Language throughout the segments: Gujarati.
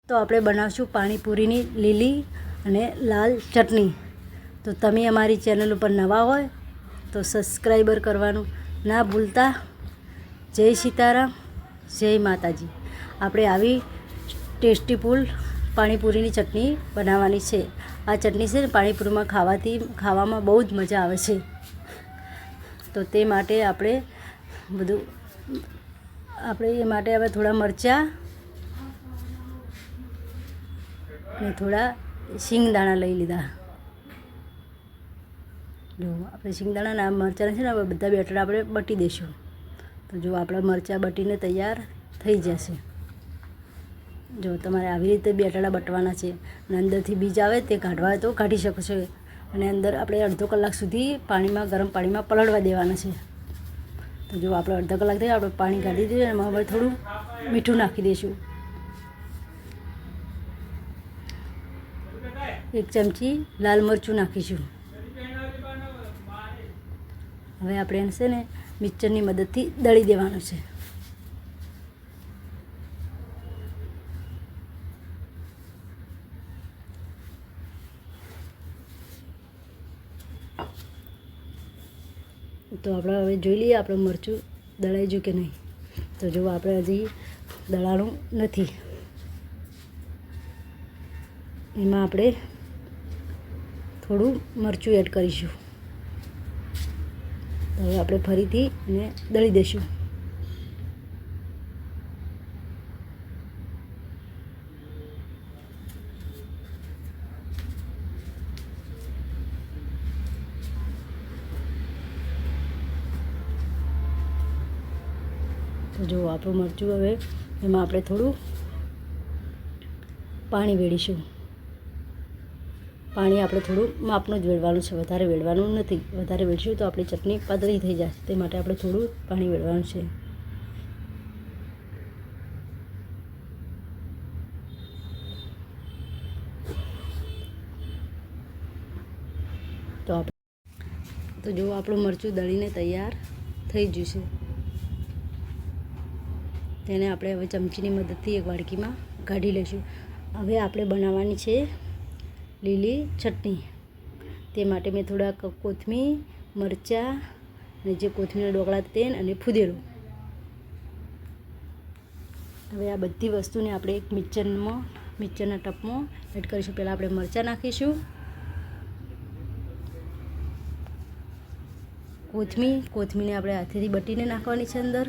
તો આપણે બનાવશું પાણીપુરીની લીલી અને લાલ ચટણી. તો તમે અમારી ચેનલ ઉપર નવા હોય તો સબસ્ક્રાઈબર કરવાનું ના ભૂલતા. જય સીતારામ, જય માતાજી. આપણે આવી ટેસ્ટીફુલ પાણીપુરીની ચટણી બનાવવાની છે. આ ચટણી છે ને પાણીપુરીમાં ખાવામાં બહુ જ મજા આવે છે. તો તે માટે આપણે એ માટે હવે થોડા મરચાં અને થોડા શિંગદાણા લઈ લીધા. જો આપણે શિંગદાણા મરચાં છે ને હવે બધા બેટર આપણે બટી દઈશું. તો જો આપણા મરચાં બટીને તૈયાર થઈ જશે. જો તમારે આવી રીતે બેટડા બટવાના છે અને અંદરથી બીજ આવે તે કાઢવા હોય તો કાઢી શકો છો. અને અંદર આપણે અડધો કલાક સુધી ગરમ પાણીમાં પલળવા દેવાના છે. તો જો આપણે અડધો કલાક થઈ આપણે પાણી કાઢી દઈએ. એમાં હવે થોડું મીઠું નાખી દઈશું. 1 ચમચી લાલ મરચું નાખીશું. હવે આપણે એને છે ને મિક્સરની મદદથી દળી દેવાનું છે. તો આપણે હવે જોઈ લઈએ આપણું મરચું દળાઈ ગયું કે નહીં. તો જો આપણે હજી દળાણું નથી. એમાં આપણે થોડું મરચું એડ કરીશું. તો હવે આપણે ફરીથી એને દળી દઈશું. તો જો આપણું મરચું હવે એમાં આપણે થોડું પાણી વેડીશું. પાણી આપણે થોડું માપનું જ વેડવાનું છે, વધારે વેડવાનું નથી. વધારે વેડશું તો આપણી ચટણી પાતળી થઈ જશે. તે માટે આપણે થોડું પાણી વેડવાનું છે. તો જો આપણું મરચું દળીને તૈયાર થઈ ગયું છે. તેને આપણે હવે ચમચીની મદદથી એક વાડકીમાં કાઢી લઈશું. હવે આપણે બનાવવાની છે લીલી ચટણી. તે માટે મેં થોડા કોથમીર, મરચાં અને જે કોથમીરના ડોકળા તેલ અને ફુદેરો. હવે આ બધી વસ્તુને આપણે એક મિક્સરના ટપમાં એડ કરીશું. પહેલાં આપણે મરચાં નાખીશું, કોથમીરને આપણે હાથેથી બટીને નાખવાની છે અંદર.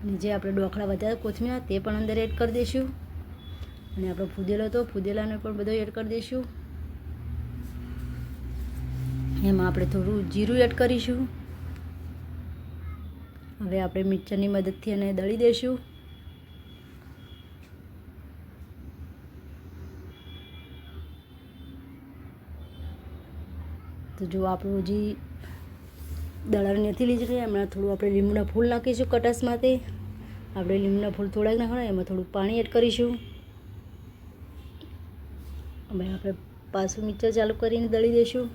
અને જે આપણે ડોકળા વધારે કોથમીર તે પણ અંદર એડ કરી દઈશું. અને આપણો ફુદેલાને પણ બધો એડ કરી દઈશું. એમાં આપણે થોડું જીરું એડ કરીશું. હવે આપણે મિક્સરની મદદથી એને દળી દઈશું. તો જો આપણું હજી દળાવી નથી લીધી, એમાં થોડું આપણે લીંબુના ફૂલ નાખીશું કટાશ માટે. આપણે લીંબુના ફૂલ થોડાક નાખવાના, એમાં થોડું પાણી એડ કરીશું. હવે આપણે પાછું મિક્સર ચાલુ કરીને દળી દઈશું.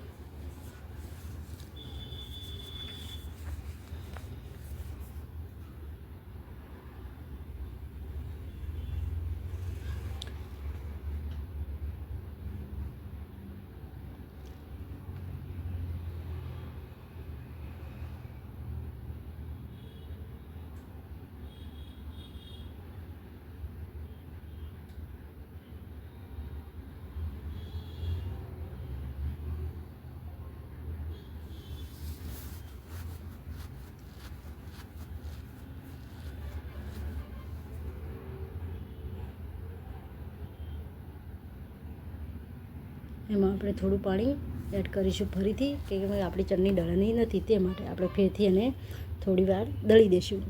એમાં આપણે થોડું પાણી એડ કરીશું ફરીથી, કે આપણી ચટણી દળવાની નથી. તે માટે આપણે ફેરથી એને થોડી વાર દળી દઈશું.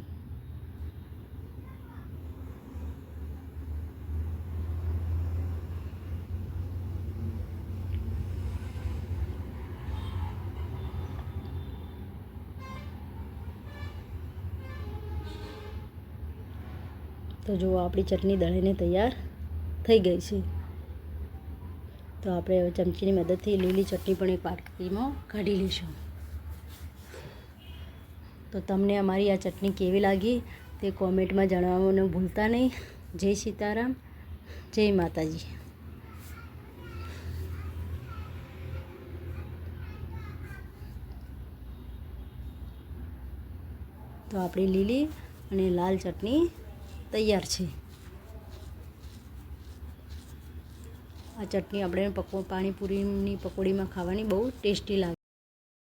તો જો આપણી ચટણી દળીને તૈયાર થઈ ગઈ છે. તો આપણે હવે ચમચીની મદદથી લીલી ચટણી પણ એક વાટકીમાં કાઢી લઈશું. તો તમને અમારી આ ચટણી કેવી લાગી તે કોમેન્ટમાં જણાવવાનું ભૂલતા નહીં. જય સીતારામ, જય માતાજી. તો આપણી લીલી અને લાલ ચટણી તૈયાર છે. આ ચટણી આપણે પાણીપુરીની પકોડીમાં ખાવાની બહુ ટેસ્ટી લાગે.